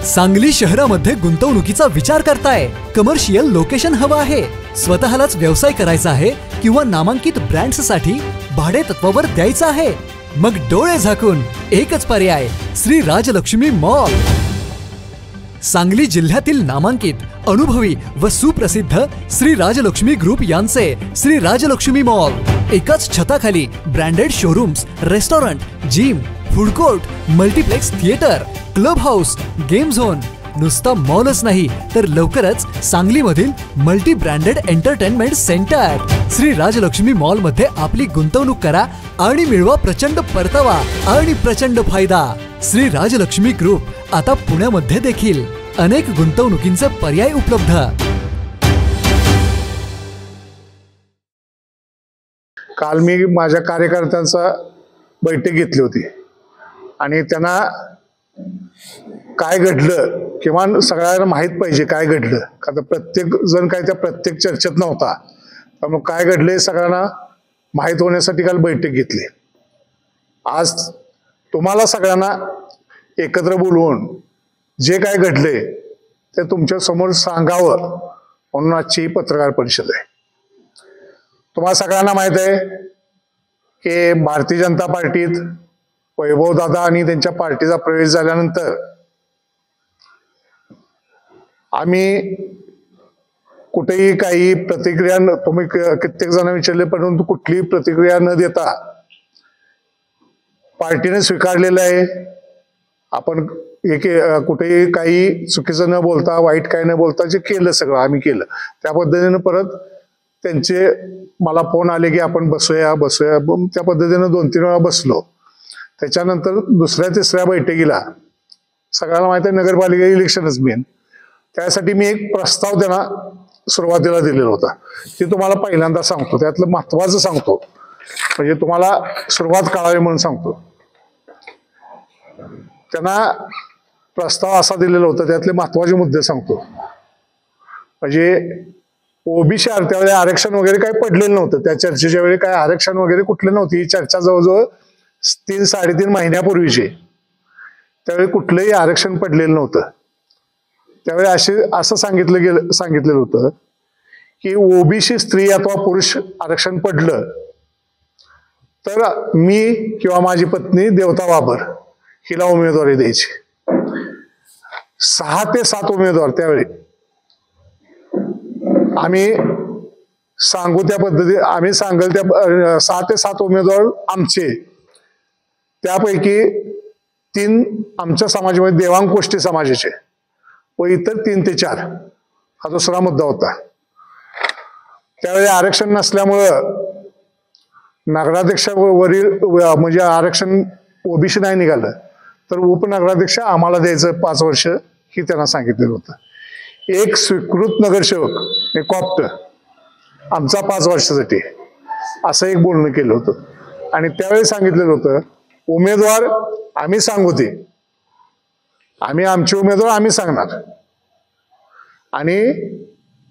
सांगली शहरामध्ये गुंतवणुकीचा विचार करताय, कमर्शियल लोकेशन हवं आहे, स्वतःलाच व्यवसाय करायचा आहे किंवा नामांकित ब्रँड्ससाठी भाडे तत्वावर द्यायचं आहे, मग डोळे झाकून एकच पर्याय, श्री राजलक्ष्मी मॉल। सांगली जिल्ह्यातील नामांकित, अनुभवी व सुप्रसिद्ध श्री राजलक्ष्मी ग्रुप यांचे श्री राजलक्ष्मी मॉल एकाच छताखाली branded showrooms, restaurant, gym, food court, multiplex theatre, club house, game zone, नुसता मॉलच नाही तर लवकरच सांगलीमधील multi branded entertainment centre. Shri Rajlakshmi mall मध्ये आपली गुंतवणूक करा आणि मिळवा प्रचंड परतावा आणि प्रचंड फायदा। श्री राजलक्ष्मी ग्रुप आता पुण्यामध्ये देखील अनेक गुंतवणुकींचे पर्याय उपलब्ध। काल मी माझ्या कार्यकर्त्यांचा बैठक घेतली होती आणि त्यांना काय घडलं किंवा सगळ्यांना माहित पाहिजे काय घडलं, कारण प्रत्येक जण काय त्या प्रत्येक चर्चेत नव्हता, त्यामुळे काय घडले सगळ्यांना माहित होण्यासाठी काल बैठक घेतली। आज तुम्हाला सगळ्यांना एकत्र बोलवून जे काय घडले ते तुमच्या समोर सांगावं म्हणून आजची पत्रकार परिषद आहे। तुम्हाला सगळ्यांना माहित आहे की भारतीय जनता पार्टीत वैभव दादा आणि त्यांच्या पार्टीचा प्रवेश झाल्यानंतर आम्ही कुठेही काही प्रतिक्रिया तुम्ही कित्येक जण विचारले परंतु कुठलीही प्रतिक्रिया न देता पार्टीने स्वीकारलेलं आहे। आपण कुठेही काही चुकीचं न बोलता, वाईट काही न बोलता जे केलं सगळं आम्ही केलं। त्या पद्धतीने परत त्यांचे मला फोन आले की आपण बसूया, त्या पद्धतीने 2-3 वेळा बसलो। त्याच्यानंतर दुसऱ्या तिसऱ्या बैठकीला सगळ्यांना माहिती आहे नगरपालिका इलेक्शनच मेन, त्यासाठी मी एक प्रस्ताव त्यांना सुरुवातीला दिलेला होता, ते तुम्हाला पहिल्यांदा सांगतो, त्यातलं महत्वाचं सांगतो म्हणजे तुम्हाला सुरुवात कळावी म्हणून सांगतो। त्यांना प्रस्ताव असा दिलेला होता, त्यातले महत्वाचे मुद्दे सांगतो। म्हणजे ओबीसी त्यावेळी आरक्षण वगैरे काही पडलेलं नव्हतं, त्या चर्चेच्या वेळी काय आरक्षण वगैरे कुठले नव्हती, ही चर्चा जवळजवळ 3-3.5 महिन्यापूर्वीची, त्यावेळी कुठलंही आरक्षण पडलेलं नव्हतं। त्यावेळी असं सांगितलेलं होतं की ओबीसी स्त्री अथवा पुरुष आरक्षण पडलं तर मी किंवा माझी पत्नी देवता बाबर हिला उमेदवारी द्यायची। 6 ते 7 उमेदवार त्यावेळी आम्ही सांगू त्या पद्धती, आम्ही सांगेल त्या 6 ते 7 उमेदवार आमचे, त्यापैकी 3 आमच्या समाजामध्ये देवांग गोष्टी समाजाचे व इतर 3 ते 4 हा दुसरा मुद्दा होता। त्यावेळी आरक्षण नसल्यामुळं नगराध्यक्षावरील म्हणजे आरक्षण ओबीसी नाही निघालं तर उपनगराध्यक्ष आम्हाला द्यायचं 5 वर्ष ही त्यांना सांगितलेलं होतं। एक स्वीकृत नगरसेवक एक कॉप्ट आमचा 5 वर्षासाठी असं एक बोलणं केलं होतं आणि त्यावेळी सांगितलेलं होतं उमेदवार आम्ही सांगू ते, आम्ही आमचे उमेदवार आम्ही सांगणार आणि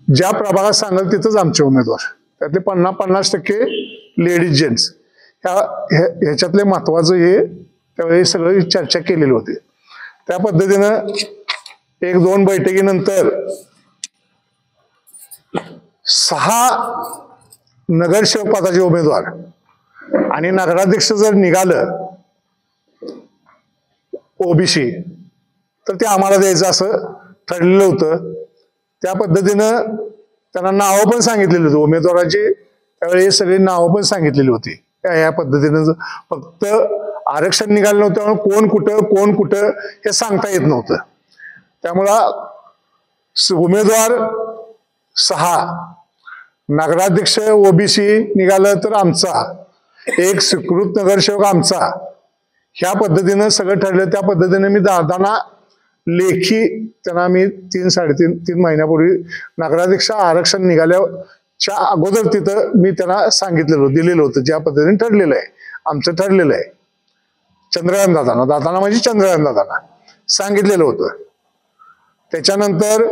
ज्या प्रभागात सांगाल तिथंच आमचे उमेदवार, त्यातले 50% लेडीज जेंट्स, ह्याच्यातले महत्वाचं हे त्यावेळी सगळं चर्चा केलेली होती। त्या पद्धतीनं 1-2 बैठकीनंतर 6 नगरसेवक पदाचे उमेदवार आणि नगराध्यक्ष जर निघालं ओबीसी तर ते आम्हाला द्यायचं असं ठरलेलं होतं। त्या पद्धतीनं त्यांना नावं पण सांगितलेली होती उमेदवाराची, त्यावेळी सगळी नावं पण सांगितलेली होती। या पद्धतीनं फक्त आरक्षण निघालं नव्हतं, कोण कुठं हे सांगता येत नव्हतं। त्यामुळं उमेदवार 6, नगराध्यक्ष ओबीसी निघालं तर आमचा, एक स्वीकृत नगरसेवक आमचा, ह्या पद्धतीनं सगळं ठरलं। त्या पद्धतीने मी दादांना लेखी त्यांना मी 3-3.5 महिन्यापूर्वी नगराध्यक्ष आरक्षण निघाल्याच्या अगोदर तिथं मी त्यांना दिलेलं होतं, ज्या पद्धतीने ठरलेलं आहे, आमचं ठरलेलं आहे। चंद्रकांत दादांना म्हणजे चंद्रकांत दादांना सांगितलेलं होतं। त्याच्यानंतर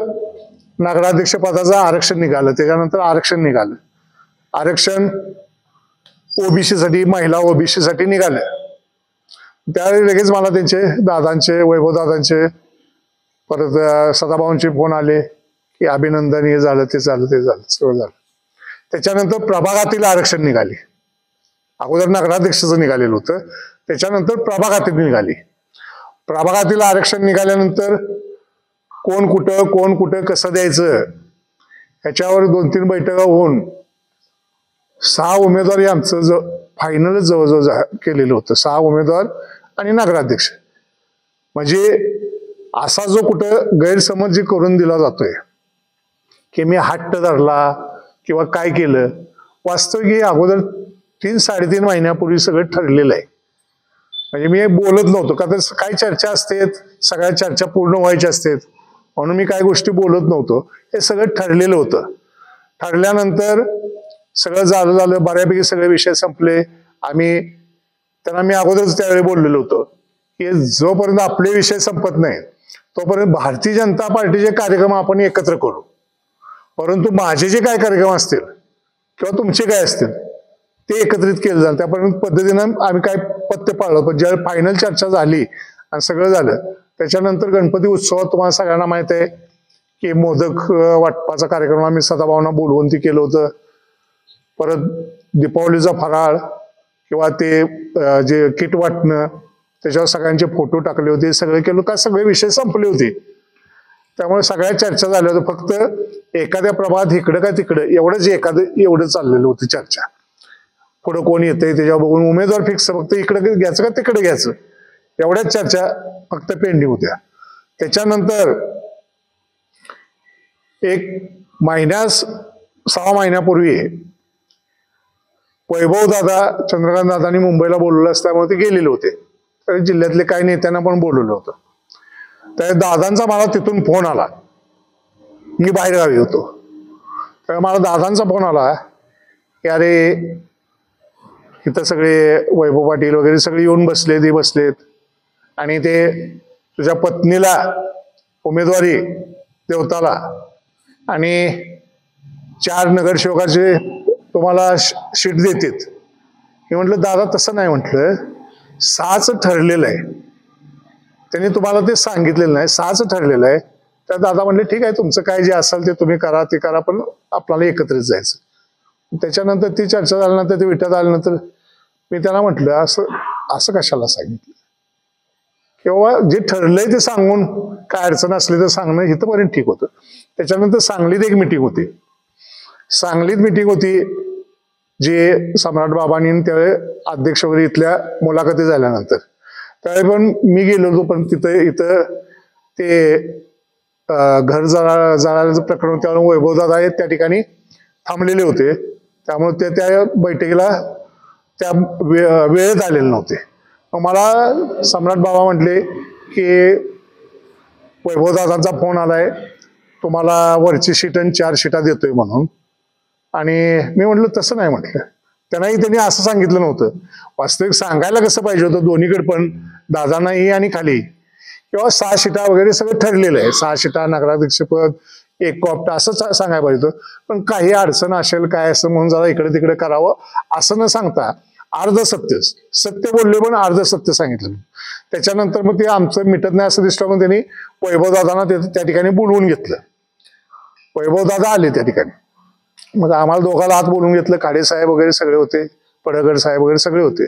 नगराध्यक्ष पदाचं आरक्षण निघालं, त्याच्यानंतर आरक्षण ओबीसी साठी, महिला ओबीसी साठी निघालं। त्यावेळी लगेच मला त्यांचे वैभव दादांचे परत सदाभाऊंचे फोन आले की अभिनंदन, हे झालं ते झालं ते झालं सगळं झालं. त्याच्यानंतर प्रभागातील आरक्षण निघाले. अगोदर नगराध्यक्षाचं निघालेलं होतं, त्याच्यानंतर प्रभागातील निघाली. प्रभागातील आरक्षण निघाल्यानंतर कोण कुठं कसं द्यायचं ह्याच्यावर 2-3 बैठका होऊन 6 उमेदवार आमचं फायनलच जवळजवळ केलेलं होतं. 6 उमेदवार आणि नगराध्यक्ष. म्हणजे असा जो कुठं गैरसमज जे करून दिला जातोय की मी हट्ट धरला किंवा काय केलं, वास्तविक अगोदर 3-3.5 महिन्यापूर्वी सगळं ठरलेलं आहे. म्हणजे मी बोलत नव्हतो का, तर काही चर्चा असते, सगळ्या चर्चा पूर्ण व्हायच्या असतात म्हणून मी काही गोष्टी बोलत नव्हतो. हे सगळं ठरलेलं होतं. ठरल्यानंतर सगळं झालं बऱ्यापैकी सगळे विषय संपले. त्यांना मी अगोदरच त्यावेळी बोललेलो होतो की जोपर्यंत आपले विषय संपत नाही तोपर्यंत भारतीय जनता पार्टीचे कार्यक्रम आपण एकत्र करू, परंतु माझे जे काय कार्यक्रम असतील किंवा तुमचे काय असतील ते एकत्रित केले जाईल. त्या पद्धतीनं आम्ही काय पत्ते पाळलो. पण ज्यावेळी फायनल चर्चा झाली आणि सगळं झालं त्याच्यानंतर गणपती उत्सवात तुम्हाला सगळ्यांना माहित आहे की मोदक वाटपाचा कार्यक्रम आम्ही सदाभाऊंना बोलवून ती केलं होतं. परत दीपावलीचा फराळ किंवा ते जे किट वाटणं त्याच्यावर सगळ्यांचे फोटो टाकले होते, सगळे केलं का सगळे विषय संपले होते. त्यामुळे सगळ्या चर्चा झाल्या होत्या. फक्त एखाद्या प्रभागात इकडं का तिकडं एवढं चाललेलं होतं चर्चा. पुढं कोण येतंय त्याच्यावर बघून उमेदवार फिक्स, फक्त इकडे घ्यायचं का तिकडे घ्यायचं एवढ्याच चर्चा फक्त पेंडिंग होत्या. त्याच्यानंतर 6 महिन्यापूर्वी वैभव दादा, चंद्रकांत दादांनी मुंबईला बोलवलं असल्यामुळे ते गेलेले होते. तर जिल्ह्यातले काही नेत्यांना पण बोलवलं होतं. त्या दादांचा मला तिथून फोन आला, मी बाहेरगावी होतो. तर मला दादांचा फोन आला की अरे इथं सगळे वैभव पाटील वगैरे सगळे येऊन बसलेत आणि ते तुझ्या पत्नीला उमेदवारी देवताला आणि 4 नगरसेवकाचे तुम्हाला शीट देतात. मी म्हटलं दादा तसं नाही, म्हटलं 6च ठरलेलं आहे, त्यांनी तुम्हाला ते सांगितलेलं नाही, 6च ठरलेलं आहे. तर दादा म्हणले ठीक आहे तुमचं काय जे असेल ते तुम्ही करा, ते करा, पण आपल्याला एकत्रित जायचं. त्याच्यानंतर ती चर्चा झाल्यानंतर ते विट्यात आल्यानंतर मी त्यांना म्हटलं असं कशाला सांगितलं, किंवा जे ठरलंय ते सांगून काय अडचण असली तर सांगणं इथंपर्यंत ठीक होतं. त्याच्यानंतर सांगलीत एक मिटिंग होती जे सम्राट बाबांनी त्यावेळी अध्यक्ष वगैरे इथल्या मुलाखती झाल्यानंतर त्यावेळी पण मी गेलो होतो. पण इथं ते घर जाळायचं प्रकरण त्यावेळी वैभवदादा आहेत त्या ठिकाणी थांबलेले होते. त्यामुळे ते त्या बैठकीला त्या वेळेत आलेले नव्हते. मग मला सम्राट बाबा म्हटले की वैभवदादांचा फोन आलाय, तुम्हाला वरची शीट आणि 4 शीटा देतोय म्हणून. आणि मी म्हटलं तसं नाही, म्हटलं त्यांनी असं सांगितलं नव्हतं. वास्तविक सांगायला कसं पाहिजे होतं दोन्हीकडे पण, दादांनाही आणि खाली, किंवा 6 शीटा वगैरे सगळं ठरलेलं आहे. 6 शीटा, नगराध्यक्षपद, 1 कॉप्ट असं सांगायला पाहिजे होतं. पण काही अडचण असेल काय असं म्हणून जरा इकडे तिकडे करावं असं न सांगता अर्ध सत्य बोलले पण अर्ध सत्य सांगितलं. त्याच्यानंतर मग ते आमचं मिटत नाही असं दिसलं, मग त्यांनी वैभवदादांना त्या ठिकाणी बोलवून घेतलं. वैभवदादा आले त्या ठिकाणी. मग आम्हाला दोघाला हात बोलून घेतलं. काळे साहेब वगैरे सगळे होते, पडळकर साहेब वगैरे सगळे होते.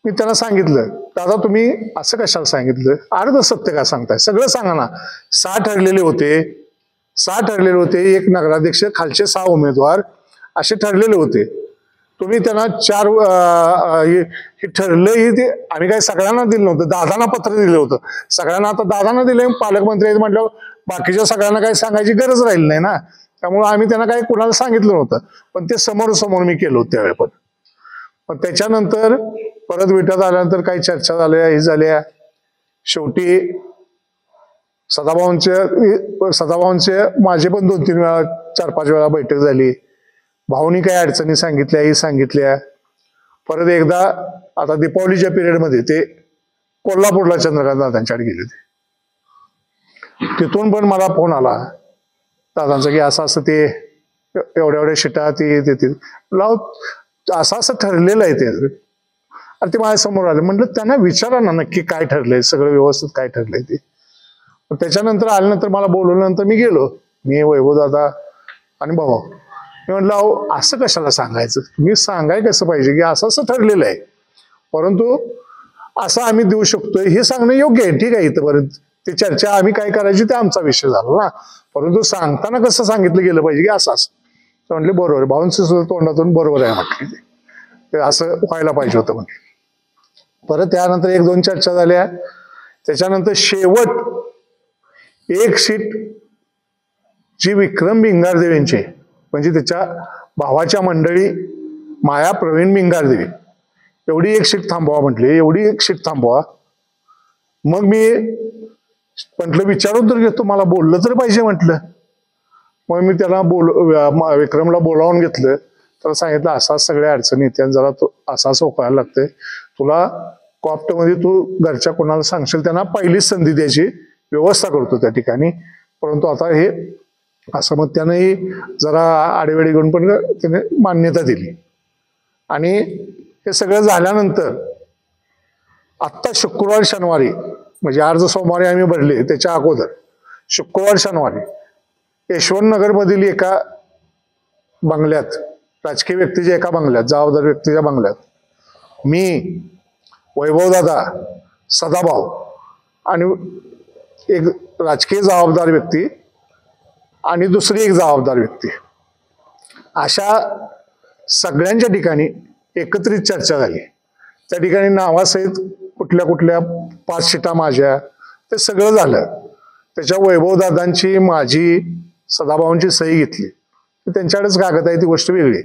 मी त्यांना सांगितलं दादा तुम्ही असं कशाला सांगितलं, अर्ध सत्य का सांगताय, सगळं सांगा ना. 6 ठरलेले होते, 1 नगराध्यक्ष, खालचे 6 उमेदवार असे ठरलेले होते. तुम्ही त्यांना 4 हे ठरलं, ते आम्ही काही सगळ्यांना दिलं नव्हतं, दादांना पत्र दिलं होतं सगळ्यांना. आता दादांना दिले, पालकमंत्री आहेत म्हटल्यावर बाकीच्या सगळ्यांना काही सांगायची गरज राहिली नाही ना. त्यामुळे आम्ही त्यांना काही कुणाला सांगितलं नव्हतं. पण ते समोर मी केलं होतं त्यावेळी पण. पण त्याच्यानंतर परत विट्यात आल्यानंतर काही चर्चा झाल्या. शेवटी सदाभाऊंचे माझे पण 2-3 वेळा 4-5 वेळा बैठक झाली. भाऊनी काही अडचणी सांगितल्या. परत एकदा आता दीपावलीच्या पिरियडमध्ये ते कोल्हापूरला चंद्रकांत दादांच्याकडे गेले होते. तिथून पण मला फोन आला दादांचा की असं ते एवढ्या शिटा ते देतील, असं ठरलेलं आहे ते. आणि ते माझ्या समोर आले. म्हटलं त्यांना विचारा ना नक्की काय ठरलंय, सगळं व्यवस्थित काय ठरलंय ते. त्याच्यानंतर आल्यानंतर मला बोलवल्यानंतर मी गेलो, मी वैभव दादा आणि भाऊ. मी म्हटलं अहो असं कशाला सांगायचं, मी सांगाय कसं पाहिजे की असं असं ठरलेलं आहे, परंतु असं आम्ही देऊ शकतोय हे सांगणं योग्य आहे. ठीक आहे, इथपर्यंत ते चर्चा आम्ही काय करायची ते आमचा विषय झाला ना, परंतु सांगताना कसं सांगितलं गेलं पाहिजे की असं असं. तर म्हटले बरोबर आहे, भाऊंचं सुद्धा तोंडातून बरोबर आहे म्हटलं, ते असं व्हायला पाहिजे होतं म्हटलं. परत त्यानंतर 1-2 चर्चा झाल्या. त्याच्यानंतर शेवट एक सीट जी विक्रम भिंगारदेवींची म्हणजे त्याच्या भावाच्या मंडळी माया प्रवीण भिंगारदेवी, एवढी एक सीट थांबवा म्हटली, एवढी एक सीट थांबवा. मग मी म्हटलं विचारून तर घेतो, मला बोललं तर पाहिजे म्हटलं. मग मी त्याला विक्रमला बोलावून घेतलं, त्याला सांगितलं असा सगळ्या अडचणी येत्या, जरा तो असा सोपायला लागतंय, तुला कॉप्टमध्ये तू घरच्या कोणाला सांगशील त्यांना पहिलीच संधी द्यायची व्यवस्था करतो त्या ठिकाणी, परंतु आता हे असं मग त्यानेही जरा आडेवेडी घेऊन पण त्याने मान्यता दिली. आणि हे सगळं झाल्यानंतर आत्ता शुक्रवार शनिवारी म्हणजे अर्ज सोमवारी आम्ही भरले, त्याच्या अगोदर शुक्रवार शनिवारी यशवंतनगरमधील एका बंगल्यात, राजकीय व्यक्तीच्या एका बंगल्यात, जबाबदार व्यक्तीच्या बंगल्यात मी, वैभवदादा, सदाभाऊ आणि एक राजकीय जबाबदार व्यक्ती आणि दुसरी एक जबाबदार व्यक्ती, अशा सगळ्यांच्या ठिकाणी एकत्रित चर्चा झाली. त्या ठिकाणी नावासहित कुठल्या कुठल्या 5 सीटा माझ्या, ते सगळं झालं. त्याच्या वैभवदादांची, माझी, सदाभाऊंची सही घेतली. त्यांच्याकडेच कागद आहे ती गोष्ट वेगळी,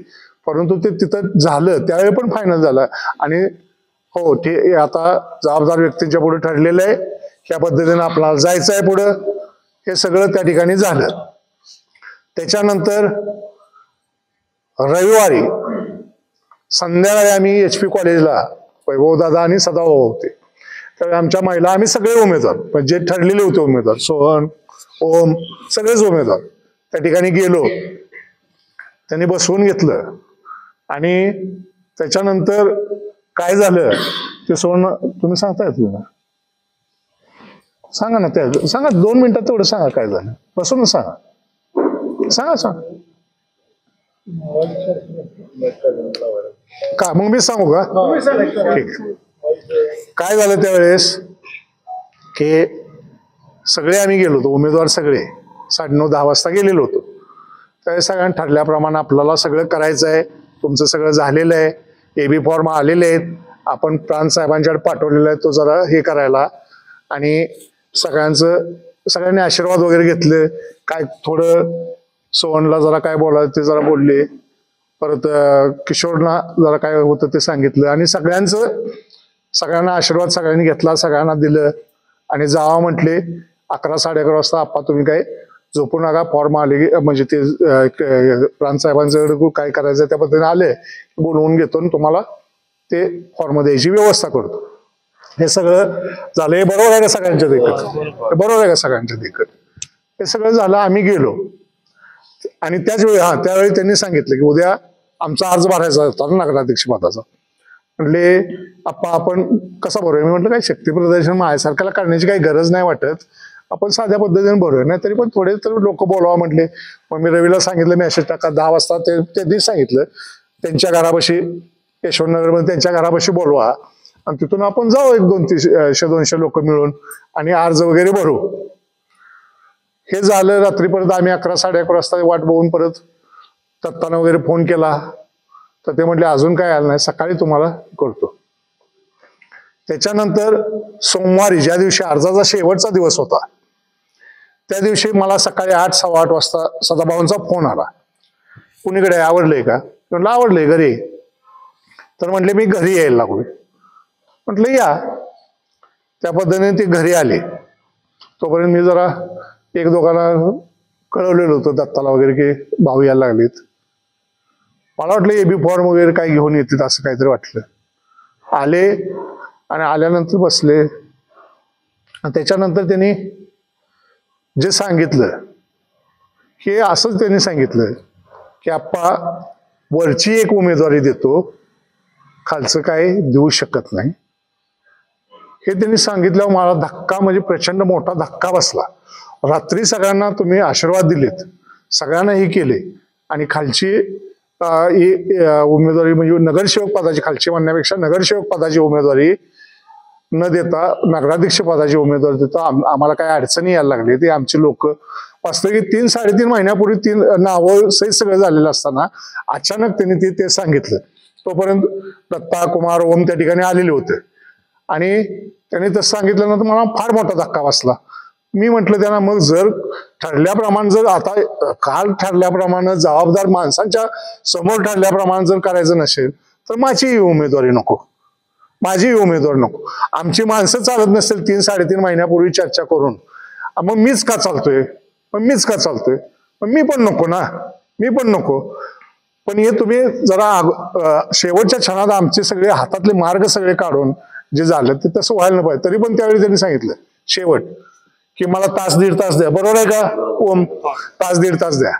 परंतु ते तिथं झालं त्यावेळी पण फायनल झालं. आणि हो ते आता जबाबदार व्यक्तींच्या पुढे ठरलेलं आहे, ह्या पद्धतीने आपल्याला जायचं आहे पुढं, हे सगळं त्या ठिकाणी झालं. त्याच्यानंतर रविवारी संध्याकाळी आम्ही HP कॉलेजला वैभवदादा आणि सदाभाऊ होते, त्यावेळी आमच्या महिला आम्ही सगळे उमेदवार जे ठरलेले होते उमेदवार, सोहन, ओम, सगळेच उमेदवार त्या ठिकाणी गेलो. त्यांनी बसवून घेतलं आणि त्याच्यानंतर काय झालं ते सोहन तुम्ही सांगताय, तुम्ही सांगा ना, त्या सांगा 2 मिनिटात तेवढं सांगा काय झालं, बसून सांगा, सांगा का, मग मी सांगू का? ठीक. काय झालं त्यावेळेस की सगळे आम्ही गेलो होतो उमेदवार, सगळे 9:30-10 वाजता गेलेलो होतो. त्यावेळेस सगळ्यांनी ठरल्याप्रमाणे आपल्याला सगळं करायचं आहे, तुमचं सगळं झालेलं आहे, AB फॉर्म आलेले आहेत, आपण प्रांत साहेबांच्याकडे पाठवलेलं आहे तो जरा हे करायला. आणि सगळ्यांनी आशीर्वाद वगैरे घेतले. काय थोडं सोहनला जरा काय बोलायचं ते जरा बोलले, परत किशोरला जरा काय होतं ते सांगितलं, आणि सगळ्यांना आशीर्वाद सगळ्यांनी घेतला, सगळ्यांना दिलं. आणि जावा म्हटले 11-11:30 वाजता आप्पा तुम्ही काय झोपू नका, फॉर्म आले म्हणजे ते प्रांत साहेबांच्याकडे काय करायचं त्या पद्धतीने आले, बोलवून घेतो आणि तुम्हाला ते फॉर्म द्यायची व्यवस्था करतो. हे सगळं झालं. हे बरोबर आहे का सगळ्यांच्या देखत? बरोबर आहे का सगळ्यांच्या देखत? हे सगळं झालं, आम्ही गेलो. आणि त्यावेळी त्यांनी सांगितलं की उद्या आमचा अर्ज भरायचा होता नगराध्यक्ष पदाचा. म्हटले आप्पा आपण कसा भरूया? मी म्हटलं काही शक्ती प्रदर्शन माझ्यासारख्याला करण्याची काही गरज नाही वाटत, आपण साध्या पद्धतीने भरूया, नाही तरी पण थोडे तर लोक बोलवा म्हटले. मग मी रवीला सांगितलं मेसेज टाका 10 वाजता, त्यांनी सांगितलं त्यांच्या घरापाशी यशवंतनगरमध्ये त्यांच्या घरापाशी बोलवा आणि तिथून आपण जाऊ 100-200 लोक मिळून आणि अर्ज वगैरे भरू. हे झालं. रात्री परत आम्ही 11-11:30 वाजता वाट बघून परत दत्तानं वगैरे फोन केला, तर ते म्हटले अजून काय आलं नाही, सकाळी तुम्हाला करतो. त्याच्यानंतर सोमवारी ज्या दिवशी अर्जाचा शेवटचा दिवस होता त्या दिवशी मला सकाळी 8-8:15 वाजता सदाभाऊंचा फोन आला. कुणीकडे आवडलंय का? म्हटलं आवडलंय, घरी. तर म्हटले मी घरी यायला लागलोय. म्हटलं या. त्या पद्धतीने ते घरी आले. तोपर्यंत मी जरा 1-2 कळवलेलं होतं दत्ताला वगैरे की भाऊ यायला लागलेत. मला वाटलं AB फॉर्म वगैरे काही घेऊन येतील असं काहीतरी वाटलं. आले आणि आल्यानंतर बसले. त्याच्यानंतर त्यांनी जे सांगितलं हे असंच त्यांनी सांगितलं की आप्पा वरची एक उमेदवारी देतो, खालचं काय देऊ शकत नाही. हे त्यांनी सांगितल्यावर मला धक्का म्हणजे प्रचंड मोठा धक्का बसला. रात्री सगळ्यांना तुम्ही आशीर्वाद दिलेत, सगळ्यांना हे केले आणि खालची उमेदवारी म्हणजे नगरसेवक पदाची, खालची म्हणण्यापेक्षा नगरसेवक पदाची उमेदवारी न देता नगराध्यक्ष पदाची उमेदवारी देता आम्हाला काही अडचणी यायला लागली. ते आमचे लोक वास्तविक 3-3.5 महिन्यापूर्वी 3 नावं सहित सगळं झालेलं असताना अचानक त्यांनी ते सांगितलं. तोपर्यंत दत्ता कुमार ओम त्या ठिकाणी आलेले होते आणि त्यांनी तसं सांगितलं ना तर मला फार मोठा धक्का बसला. मी म्हटलं त्यांना, मग जर ठरल्याप्रमाणे, जर आता काल ठरल्याप्रमाणे जबाबदार माणसांच्या समोर ठरल्याप्रमाणे जर करायचं नसेल तर माझी उमेदवारी नको, माझी उमेदवार नको. आमची माणसं चालत नसेल 3-3.5 महिन्यापूर्वी चर्चा करून, मग मीच का चालतोय, मग मी पण नको ना, मी पण नको. पण हे तुम्ही जरा शेवटच्या क्षणात आमचे सगळे हातातले मार्ग सगळे काढून जे झालं ते तसं व्हायला नाही पाहिजे. तरी पण त्यावेळी त्यांनी सांगितलं शेवट की मला 1-1.5 तास द्या. बरोबर आहे का ओम? 1-1.5 तास द्या.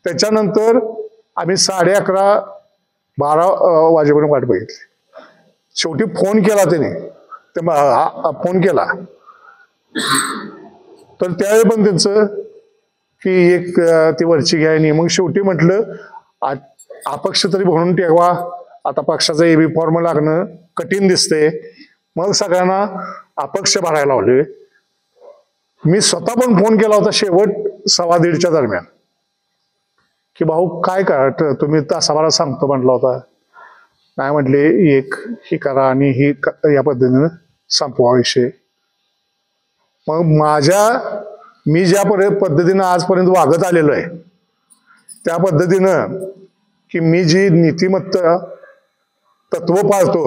त्याच्यानंतर आम्ही 11:30-12 वाजेपर्यंत वाट बघितली. शेवटी फोन केला त्याने, फोन केला तर त्यावेळी पण त्यांचं की एक ती वरची घ्याय नाही. मग शेवटी म्हटलं अपक्ष तरी म्हणून ठेवा, आता पक्षाचा एबी फॉर्म लागणं कठीण दिसते. मग सगळ्यांना अपक्ष भरायला लावले. मी स्वतः पण फोन केला होता शेवट 1:15च्या दरम्यान की भाऊ काय करा तुम्ही, तासाभरात सांगतो म्हटला होता. नाही म्हटले, एक ही करा आणि ही या पद्धतीनं संपवा विषय. मग मी ज्या पद्धतीनं आजपर्यंत वागत आलेलो आहे त्या पद्धतीनं की मी जी नीतिमत्ता तत्व पाळतो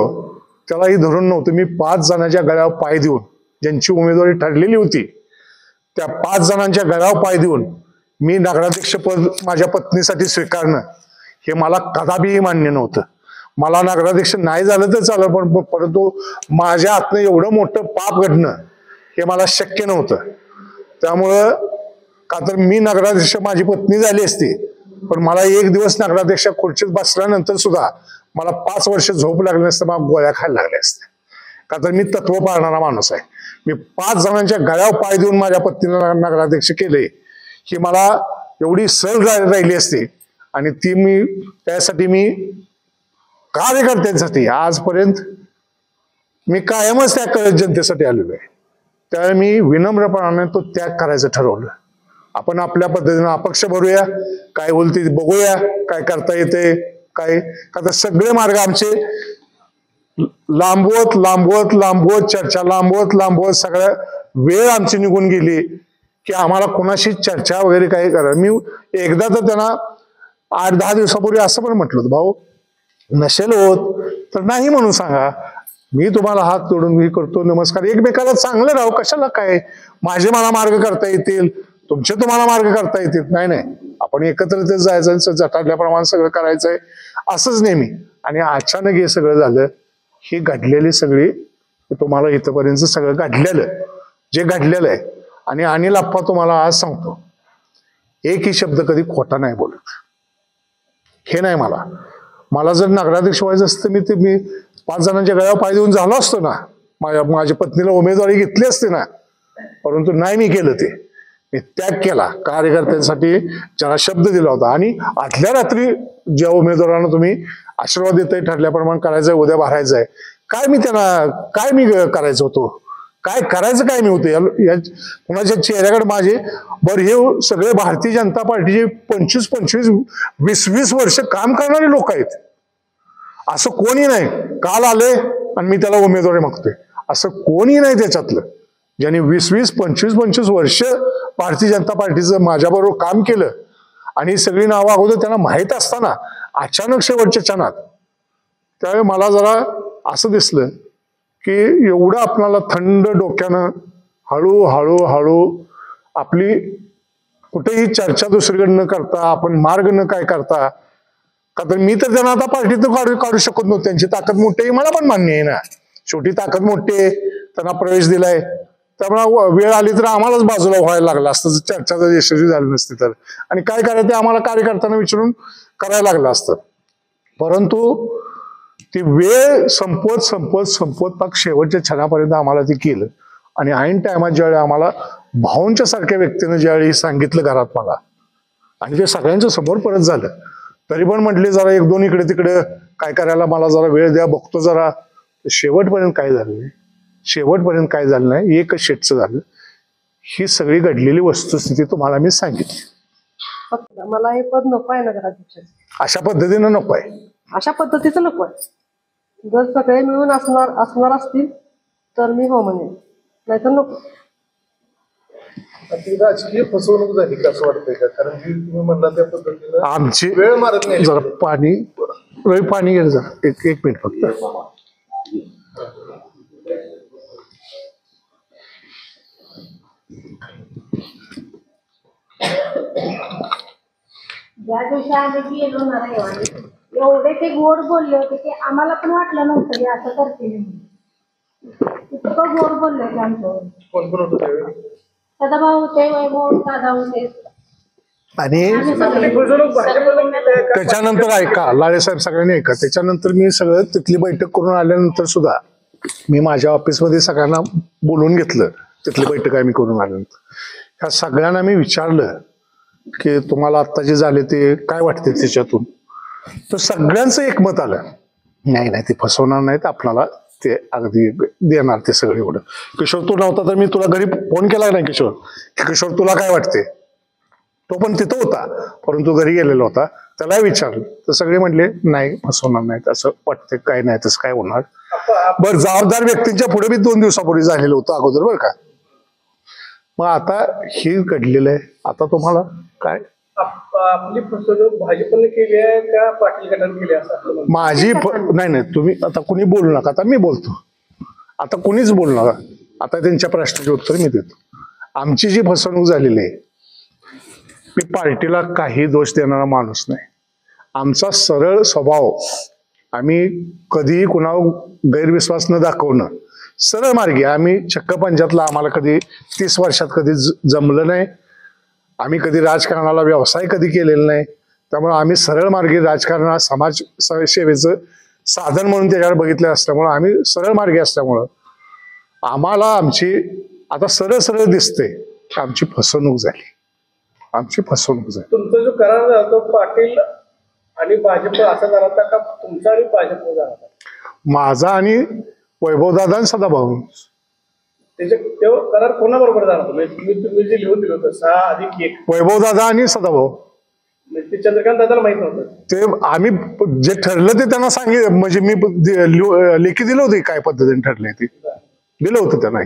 त्यालाही धरून नव्हतं. मी 5 जणांच्या गळ्यावर पाय देऊन, ज्यांची उमेदवारी ठरलेली होती त्या 5 जणांच्या गळ्यावर पाय देऊन मी नगराध्यक्ष पद माझ्या पत्नीसाठी स्वीकारणं हे मला कदापिही मान्य नव्हतं. मला नगराध्यक्ष नाही झालं तर चालेल, पण परंतु माझ्या हातनं एवढं मोठं पाप घडणं हे मला शक्य नव्हतं. त्यामुळं का तर मी नगराध्यक्ष, माझी पत्नी झाली असती, पण मला एक दिवस नगराध्यक्ष खुर्चीत बसल्यानंतर सुद्धा मला 5 वर्ष झोप लागली नसतं, मला गोळ्या खायला लागल्या असत्या. का तर मी तत्व पाळणारा माणूस आहे. मी 5 जणांच्या गळ्यावर पाय देऊन माझ्या पत्नीला नगराध्यक्ष केले ही मला एवढी सहल राहिली असते. आणि त्यासाठी मी कार्यकर्त्यांसाठी आजपर्यंत मी कायमच त्या जनतेसाठी आलेलो आहे. त्यावेळी मी विनम्रपणाने तो त्याग करायचं ठरवलं. आपण आपल्या पद्धतीनं अपक्ष भरूया, काय होईल ते बघूया, काय करता येते काय. का तर सगळे मार्ग आमचे लांबवत चर्चा लांबवत सगळ्या वेळ आमची निघून गेली की आम्हाला कोणाशी चर्चा वगैरे काही करा. मी एकदा तर त्यांना 8-10 दिवसापूर्वी असं पण म्हटलं होतं, भाऊ नसेल होत तर नाही म्हणून सांगा, मी तुम्हाला हात जोडून मी करतो नमस्कार, एकमेकाला चांगलं राहू, कशाला काय, माझे मला मार्ग करता येतील, तुमचे तुम्हाला मार्ग करता येतील. नाही, आपण एकत्र जायचं, जटाडल्याप्रमाणे सगळं करायचंय असंच नेहमी. आणि अचानक हे सगळं झालं. ही घडलेली सगळी तुम्हाला इथपर्यंत सगळं घडलेलं आहे. आणि अनिल आप्पा तुम्हाला आज सांगतो, एकही शब्द कधी खोटा नाही बोलत. हे नाही, मला जर नगराध्यक्ष व्हायचं असतं मी 5 जणांच्या गळ्यावर पाय देऊन झालो असतो ना, माझ्या पत्नीला उमेदवारी घेतली असते ना, परंतु नाही मी केलं. मी त्याग केला कार्यकर्त्यांसाठी, ज्याला शब्द दिला होता. आणि आदल्या रात्री ज्या उमेदवारांना तुम्ही आशीर्वाद देताय ठरल्याप्रमाणे करायचंय, उद्या भरायचंय, काय मी करायचं होतो, काय करायचं काय मी होतं कुणाच्या चेहऱ्याकडे माझे हे सगळे भारतीय जनता पार्टीचे 25-25, 20-20 वर्ष काम करणारे लोक आहेत. असं कोणी नाही काल आले आणि मी त्याला उमेदवारी मागतोय, असं कोणी नाही त्याच्यातलं. ज्यांनी 20-20, 25-25 वर्ष भारतीय जनता पार्टीचं माझ्याबरोबर काम केलं आणि सगळी नावं अगोदर त्यांना माहीत असताना अचानक शेवटच्या क्षणात, त्यावेळी मला जरा असं दिसलं की एवढं आपल्याला थंड डोक्यानं हळूहळू आपली कुठेही चर्चा दुसरीकडे न करता, आपण मार्ग न काय करता, का तर मी तर त्यांना आता पार्टीतून काढू शकत नव्हतो. त्यांची ताकद मोठी आहे मला पण मान्य आहे ना, शेवटी ताकद मोठी आहे, त्यांना प्रवेश दिलाय, त्यामुळे वेळ आली तर आम्हालाच बाजूला व्हायला लागला असतं, चर्चा जर यशस्वी झाली नसती तर. आणि काय करायचं ते आम्हाला कार्यकर्त्यांना विचारून करायला लागलं असतं. परंतु ती वेळ संपवत संपवत संपवत पाक शेवटच्या क्षणापर्यंत आम्हाला ते केलं. आणि ऐन टायमात ज्यावेळी आम्हाला भाऊंच्या सारख्या व्यक्तीनं ज्यावेळी सांगितलं घरात मला, आणि ते सगळ्यांच्या समोर परत झालं, तरी पण म्हटले जरा एक दोन इकडे तिकडे काय करायला मला जरा वेळ द्या, बघतो जरा. शेवटपर्यंत काय झालं नाही, शेवटपर्यंत काय झालं नाही, एकच शेटचं झालं. ही सगळी घडलेली वस्तुस्थिती तुम्हाला मी सांगितली. मला हे पद नको आहे नगराध्यक्ष. अशा पद्धतीनं नको आहे, अशा पद्धतीचं नको आहे. जर सगळे मिळून असणार असतील तर मी हो म्हणेन, नाहीतर नको. राजकीय फसवणूक झाली का असं वाटतंय का? कारण की तुम्ही म्हणला त्या पद्धतीनं आमची वेळ मारत नाही. जरा पाणी रवी पाणी घे जरा, एक मिनिट फक्त. ज्या दिवशी आम्ही गेलो ना रविवारी, एवढे ते गोड बोलले होते की आम्हाला पण वाटलं नव्हतं की असं करतील म्हणून. इतकं गोड बोलले होते आमच्यावर. कोण कोण होतं त्यावेळी? सदाभाऊ होते, वैभव दादा होते. आणि आम्ही सगळे. फसवणूक भाजपनं केली आहे का? त्याच्यानंतर ऐका लाडेसाहेब, सगळ्यांनी ऐका. त्याच्यानंतर मी सगळं तिथली बैठक करून आल्यानंतर सुद्धा मी माझ्या ऑफिसमध्ये सगळ्यांना बोलवून घेतलं. तिथली बैठक आम्ही करून आल्यानंतर ह्या सगळ्यांना मी विचारलं की तुम्हाला आत्ता जे झाले ते काय वाटते त्याच्यातून. तर सगळ्यांचं एकमत आलं, नाही नाही ते फसवणार नाहीत, आपल्याला ते अगदी देणार ते सगळे. एवढं किशोर तू नव्हता तर मी तुला घरी फोन केला नाही किशोर, की किशोर तुला काय वाटते. तो पण तिथं होता परंतु घरी गेलेला होता. त्याला विचारलं तर सगळे म्हणले नाही फसवणार नाहीत, असं वाटते, काय नाही तसं काय होणार. बरं, जबाबदार व्यक्तींच्या पुढे मी 2 दिवसापूर्वी झालेलं होतं अगोदर, बरं का. मग आता हे घडलेलं आहे, आता तुम्हाला काय आपली फसवणूक भाजपने केली आहे का पाटील गटाने केली असं आपलं म्हणणं? नाही नाही, तुम्ही आता कुणी बोलू नका, आता मी बोलतो. आता कुणीच बोलू नका, आता त्यांच्या प्रश्नाचे उत्तर मी देतो. आमची जी फसवणूक झालेली आहे, मी पार्टीला काही दोष देणारा माणूस नाही. आमचा सरळ स्वभाव, आम्ही कधीही कुणावर गैरविश्वास न दाखवणं, सरळ मार्गी. आम्ही चक्क पंचायतला आम्हाला कधी 30 वर्षात कधी जमलं नाही. आम्ही कधी राजकारणाला व्यवसाय कधी केलेला नाही. त्यामुळे आम्ही सरळ मार्गी राजकारणात समाज सेवेचं साधन म्हणून त्याच्यावर बघितलं असल्यामुळं, आम्ही सरळ मार्गी असल्यामुळं आम्हाला आमची आता सरळ सरळ दिसते की आमची फसवणूक झाली, आमची फसवणूक झाली. तुमचा जो करार झाला तो पाटील आणि भाजप असा झाला होता का तुमचा आणि भाजप झाला होता? माझा आणि वैभवदादा आणि सदाभाऊ. तो करार कोणाबरोबर झाला होता? तुम्ही जे लिहून दिलं होतं 6+1, वैभवदादा आणि सदाभाऊ. ते चंद्रकांत दादाला माहित नव्हतं. ते आम्ही जे ठरलं ते त्यांना सांगितलं, म्हणजे मी लेखी दिलं होतं काय पद्धतीने ठरले ते दिलं होतं त्यांना.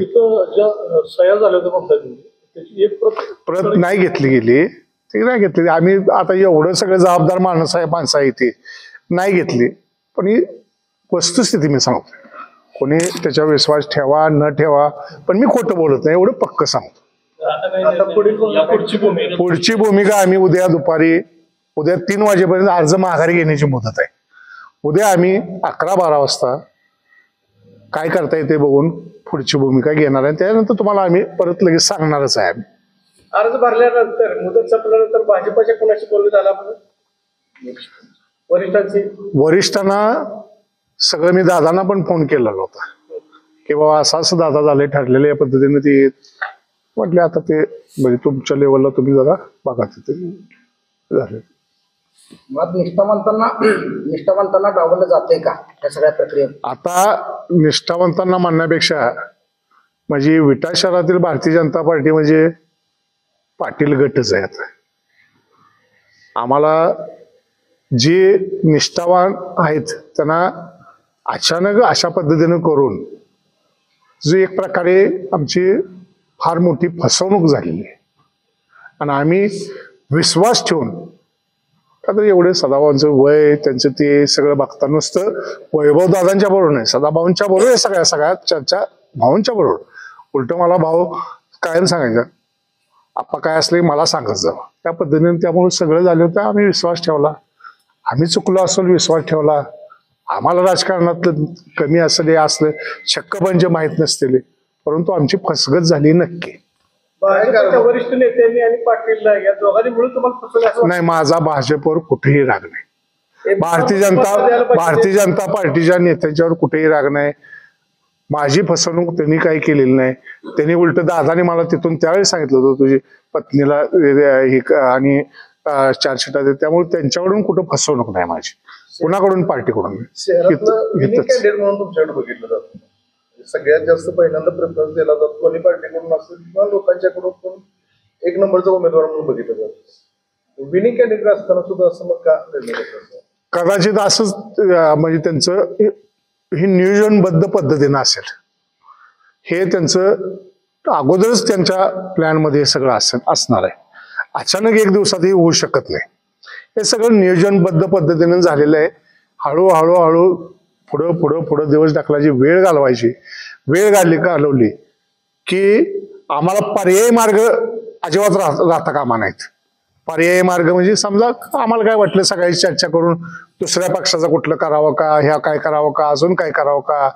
सह्या झाल्या होत्या म्हणतात, त्याची एक प्रत नाही घेतली गेली, ती नाही घेतली. आम्ही आता एवढं सगळं जबाबदार माणसं आहे ती नाही घेतली. पण ही वस्तुस्थिती मी सांगतो, कोणी त्याच्यावर विश्वास ठेवा न ठेवा, पण मी खोटं बोलत नाही, एवढं पक्क सांगतो. पुढची भूमिका आम्ही उद्या 3 वाजेपर्यंत अर्ज माघारी घेण्याची मुदत आहे. उद्या आम्ही 11-12 वाजता काय करता येते बघून पुढची भूमिका घेणार आहे. त्यानंतर तुम्हाला आम्ही परत लगेच सांगणारच आहे. आम्ही अर्ज भरल्यानंतर मुदत संपल्यानंतर भाजपच्या कोणाशी बोलणं झालं आपण वरिष्ठांना सगळं मी दादांना पण फोन केलेला होता की बाबा असं दादा झाले ठरलेले या पद्धतीने. ते म्हटले आता ते म्हणजे तुमच्या लेवलला तुम्ही जरा बघा तिथे झाले. मग निष्ठावंतांना डावललं जाते का या सगळ्या प्रक्रियेत? आता निष्ठावंतांना म्हणण्यापेक्षा म्हणजे विटा शहरातील भारतीय जनता पार्टी म्हणजे पाटील गटच आहे. आता आम्हाला जे निष्ठावान आहेत त्यांना अचानक अशा पद्धतीनं करून जो एक प्रकारे आमची फार मोठी फसवणूक झालेली आहे. आणि आम्ही विश्वास ठेवून, का एवढे सदाभाऊंचं वय त्यांचं ते सगळं बघता नुसतं वैभव दादांच्या बरोबर नाही, सदाभाऊंच्या बरोबर सगळ्या चर्चा भाऊंच्या बरोबर. उलट मला भाऊ कायम सांगायचं, आप्पा काय असले मला सांगत जावं, त्या पद्धतीने. त्यामुळे सगळं झालं होतं. आम्ही विश्वास ठेवला, आम्ही चुकलो असेल विश्वास ठेवला. आम्हाला राजकारणातलं कमी असलं शक्क म्हणजे माहीत नसलेले, परंतु आमची फसगत झाली नक्की. भाजपच्या वरिष्ठ नेत्यांनी आणि पाटील या दोघांनी मिळून तुम्हाला फसवलं? नाही, माझा भाजपवर कुठेही राग नाही. भारतीय जनता पार्टीच्या नेत्यांच्यावर कुठेही राग नाही. माझी फसवणूक त्यांनी काही केलेली नाही. त्यांनी उलट दादाने मला तिथून त्यावेळेस सांगितलं होतं तुझी पत्नीला आणि चार्जशीट आहे, त्यामुळे त्यांच्याकडून कुठं फसवणूक नाही माझी, कुणाकडून पार्टीकडून. म्हणून तुमच्याकडे बघितलं जातं, सगळ्यात जास्त पहिल्यांदा प्रेफरन्स दिला जातो दोन्ही पार्टीकडून असेल किंवा लोकांच्याकडून पण एक नंबरचा उमेदवार म्हणून बघितलं जातं. विनिंग कॅन्डिडेट असताना सुद्धा असं मग का कदाचित असंच म्हणजे त्यांचं हे नियोजनबद्ध पद्धतीनं असेल, हे त्यांचं अगोदरच त्यांच्या प्लॅन मध्ये सगळं असणार आहे. अचानक एक दिवसात हे होऊ शकत नाही. हे सगळं नियोजनबद्ध पद्धतीनं झालेलं आहे. हळूहळू पुढं दिवस ढकलायची, वेळ घालवली की आम्हाला पर्यायी मार्ग अजिबात राहता कामा नाहीत. पर्यायी मार्ग म्हणजे समजा आम्हाला काय वाटलं सगळी चर्चा करून दुसऱ्या पक्षाचं कुठलं करावं का, ह्या काय करावं का, अजून काय करावं का,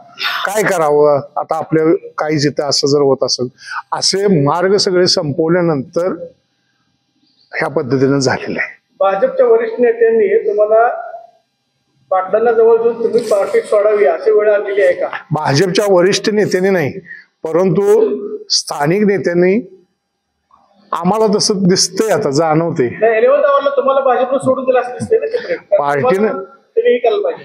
काय करावं आता आपल्या काही जिथं असं जर होत असेल, असे मार्ग सगळे संपवल्यानंतर ह्या पद्धतीनं झालेलं आहे. भाजपच्या वरिष्ठ नेत्यांनी तुम्हाला पाटलांना जवळ घेऊन तुम्ही पार्टी सोडावी अशी वेळ आलेली आहे का? भाजपच्या वरिष्ठ नेत्यांनी नाही, परंतु स्थानिक नेत्यांनी आम्हाला तसं दिसतंय, आता जाणवते. तुम्हाला भाजपनं सोडून दिलं असं दिसतंय ना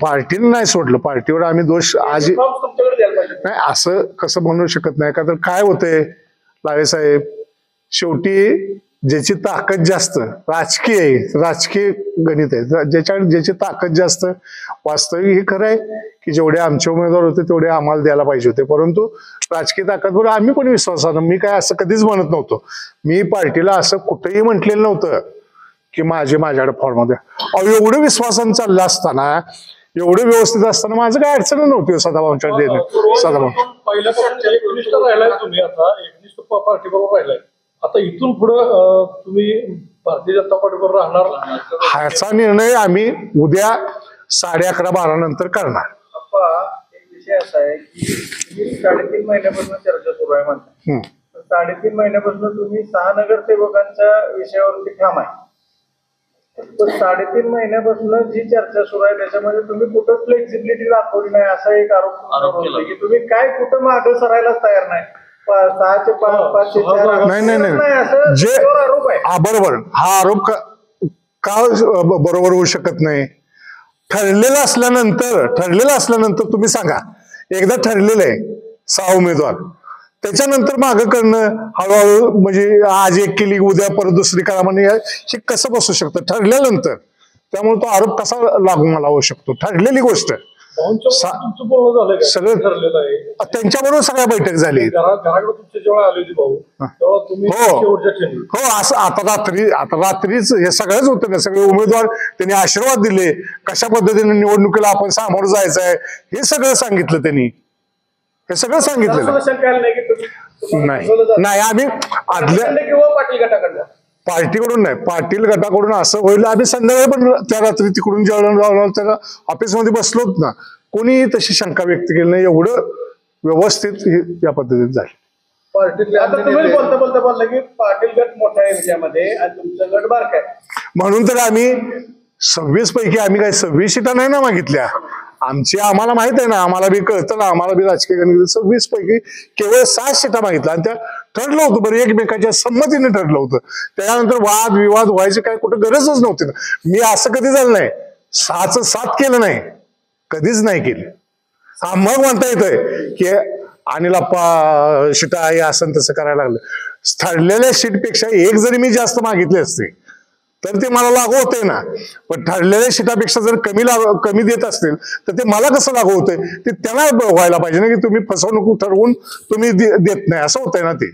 पार्टीनं नाही सोडलं. पार्टीवर आम्ही दोष आज तुमच्याकडे द्यायला पाहिजे नाही, असं कसं म्हणू शकत नाही. का तर काय होतंय लावे साहेब, शेवटी ज्याची ताकद जास्त राजकीय गणित आहे, ज्याची ताकद जास्त. वास्तविक हे खरं आहे की जेवढे आमचे उमेदवार होते तेवढे आम्हाला द्यायला पाहिजे होते, परंतु राजकीय ताकदवर आम्ही पण विश्वासानं, मी काय असं कधीच म्हणत नव्हतो. मी पार्टीला असं कुठेही म्हटलेलं नव्हतं की माझ्याकडे फॉर्म द्या. एवढं विश्वासानं चाललं असताना, एवढं व्यवस्थित असताना माझं काय अडचण नव्हती सदाभाऊंच्या देणं. सदाभाऊ तुम्ही आता एकनिष्ठ पार्टी बरोबर राहिलाय, आता इथून पुढं तुम्ही भारतीय जनता पार्टीवर राहणार? ह्याचा निर्णय आम्ही उद्या 11:30-12 नंतर करणार. एक विषय असा आहे की तुम्ही 3.5 महिन्यापासून चर्चा सुरू आहे म्हणता. 3.5 महिन्यापासून तुम्ही 6 नगरसेवकांच्या विषयावरती ठाम आहे. पण 3.5 महिन्यापासून जी चर्चा सुरू आहे त्याच्यामध्ये तुम्ही कुठं फ्लेक्झिबिलिटी दाखवली नाही असा एक आरोप केला की तुम्ही काय कुठं मागं सरायलाच तयार नाही. 6चे 5, 5चे 4 नाही जे बरोबर, हा आरोप का बरोबर होऊ शकत नाही. ठरलेलं असल्यानंतर तुम्ही सांगा, एकदा ठरलेलं आहे 6 उमेदवार, त्याच्यानंतर मागं करणं हळूहळू म्हणजे आज एक केली उद्या परत दुसरी करा म्हणजे हे कसं बसू शकतं ठरल्यानंतर. त्यामुळे तो आरोप कसा लागू मला होऊ शकतो. ठरलेली गोष्ट सगळं ठरलेलं आहे, त्यांच्याबरोबर सगळ्या बैठक झाली. तुमच्या जेव्हा आली होती भाऊ तेव्हा तुम्ही हो असं आता रात्रीच हे सगळंच होतं ना. सगळे उमेदवार त्यांनी आशीर्वाद दिले, कशा पद्धतीने निवडणुकीला आपण सामोरं जायचं आहे हे सगळं सांगितलं त्यांनी. हे सगळं सांगितलेलं नाही. आम्ही आदल्या किंवा पाटील गटाकडनं पार्टीकडून नाही, पाटील गटाकडून असं होईल. आम्ही संध्याकाळी पण त्या रात्री तिकडून जेवण त्या ऑफिसमध्ये बसलोत ना, कोणी तशी शंका व्यक्त केली नाही. एवढं व्यवस्थित या पद्धतीत झालं. आता तुम्ही बोलता बोलला की पाटील गट मोठा आहे याच्यामध्ये आणि तुमचा गट बारका आहे, म्हणून तर आम्ही 26 पैकी आम्ही काही 26 सीटा नाही ना मागितल्या. आम्हाला माहित आहे ना, आम्हाला बी कळतं ना, आम्हाला बी राजकीय गणित 26 पैकी केवळ 7 सीटा मागितल्या आणि त्या ठरलं होतं बरं, एकमेकांच्या संमतीने ठरलं होतं. त्यानंतर वाद विवाद व्हायची काय कुठं गरजच नव्हती ना. मी असं कधी झालं नाही, 6चं 7 केलं नाही, कधीच नाही केलं. मग म्हणता येतंय की अनिल सीटा आहे असं तसं करायला लागलं. ठरलेल्या सीटपेक्षा एक जरी मी जास्त मागितले असते तर ते मला लागू होते ना, पण ठरलेल्या सीटापेक्षा जर कमी देत असतील तर ते मला कसं लागू होतंय, ते त्यांना व्हायला पाहिजे ना की तुम्ही फसवणूक ठरवून तुम्ही देत नाही, असं होतंय ना ते.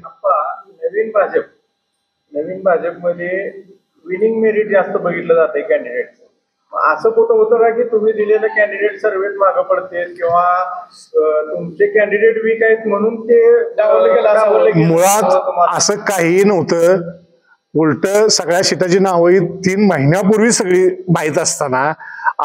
नवीन भाजपमध्ये विनिंग मेरिट जास्त बघितलं जाते कॅन्डिडेट. असं कुठं होतं का की तुम्ही दिलेलं कॅन्डिडेट सर्वेत मागं पडते किंवा तुमचे कॅन्डिडेट वीक आहेत म्हणून ते डावलं गेलं? मुळात असं काही नव्हतं. उलट सगळ्या सीटाची नावं 3 महिन्यापूर्वी सगळी माहीत असताना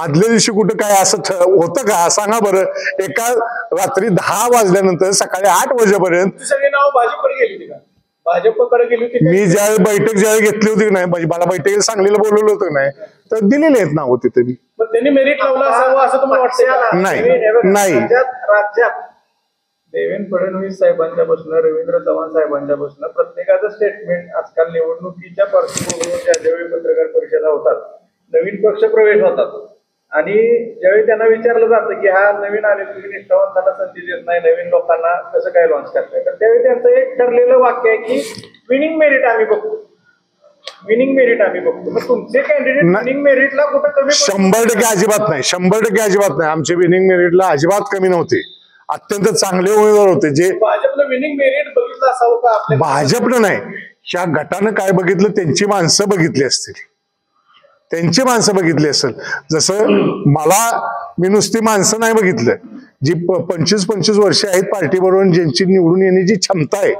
आदल्या दिवशी कुठं काय असं होतं का सांगा बरं. एका रात्री 10 वाजल्यानंतर सकाळी 8 वाजेपर्यंत सगळी नाव भाजपकडे गेली होती का? भाजपकडे गेली होती. मी ज्यावेळी बैठक घेतली होती नाही, मला बैठकीला सांगलीला बोलवलं होतं नाही, तर दिलेली आहेत नावं तिथे मी. मग त्यांनी मेरिट लावलं असावं असं तुम्हाला वाटतं? नाही. राज्यात देवेंद्र फडणवीस साहेबांच्या पासून रवींद्र चव्हाण साहेबांच्या पासून प्रत्येकाचं स्टेटमेंट आजकाल निवडणुकीच्या पार्श्वभूमीवर ज्यावेळी पत्रकार परिषदा होतात, नवीन पक्ष प्रवेश होतात आणि ज्यावेळी त्यांना विचारलं जातं की हा नवीन आले तुम्ही निष्ठावंतांना संधी देत नाही, नवीन लोकांना कसं काय लॉन्च करताय, तर त्यावेळी त्यांचं एक ठरलेलं वाक्य आहे की विनिंग मेरिट आम्ही बघतो, विनिंग मेरिट आम्ही बघतो. मग तुमचे कॅन्डिडेट विनिंग मेरिटला कुठं कमी? 100% अजिबात नाही, 100% अजिबात नाही. आमचे विनिंग मेरिटला अजिबात कमी नव्हते, अत्यंत चांगले उमेदवार होते. जे भाजपनं विनिंग मेरिट बघितलं असावं का आपल्या? भाजपनं नाही, ह्या गटानं काय बघितलं, त्यांची माणसं बघितली असतील, त्यांची माणसं बघितली असेल. जसं मी नुसती माणसं नाही बघितलं, जी 25-25 वर्ष आहेत पार्टी बरोबर, ज्यांची निवडून येण्याची क्षमता आहे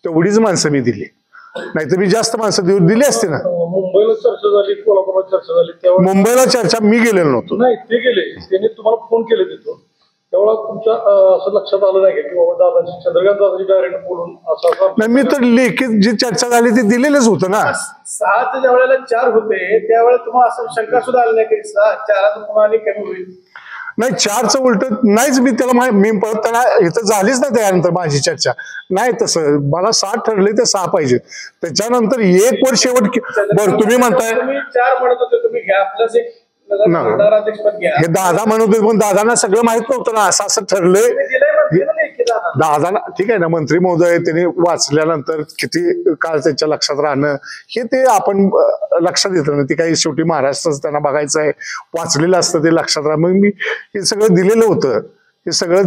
तेवढीच माणसं मी दिली, नाहीतर मी जास्त माणसं दिली असते ना. मुंबईला चर्चा झाली, कोल्हापूरला चर्चा झाली, तेव्हा मुंबईला चर्चा मी गेलेलो नव्हतो. नाही, ते गेले, त्यांनी तुम्हाला फोन केले तिथून, तेव्हा तुमच्या असं लक्षात आलं नाही की बाबा दादाजी, चंद्रकांत दादाजी डायरेक्ट बोलून असं? नाही, मी तर लेखित जी चर्चा झाली ती दिलेलंच होतं ना. 6 ज्या वेळेला 4 होते त्यावेळेला तुम्हाला असं शंका सुद्धा आली नाही की 4 पुन्हा आणि कमी होईल? नाही, 4चं उलट नाहीच. मी त्याला मी परत त्याला इथं झालीच नाही त्यानंतर माझी चर्चा नाही. तसं मला 7 ठरले ते 6 पाहिजेत. त्याच्यानंतर 1 वर शेवट. बरं, तुम्ही म्हणताय 4 म्हणत होते, तुम्ही घ्या प्लस 1 हे दादा म्हणत होते, पण दादांना सगळं माहित नव्हतं ना, असं असं ठरलंय. दादाला ठीक आहे ना, मंत्री महोदय त्यांनी वाचल्यानंतर किती काळ त्यांच्या लक्षात राहणं हे ते आपण लक्षात येतं ना. ती काही शेवटी महाराष्ट्राचं त्यांना बघायचं आहे, वाचलेलं असतं ते लक्षात राहा. मग मी हे सगळं दिलेलं होतं, हे सगळं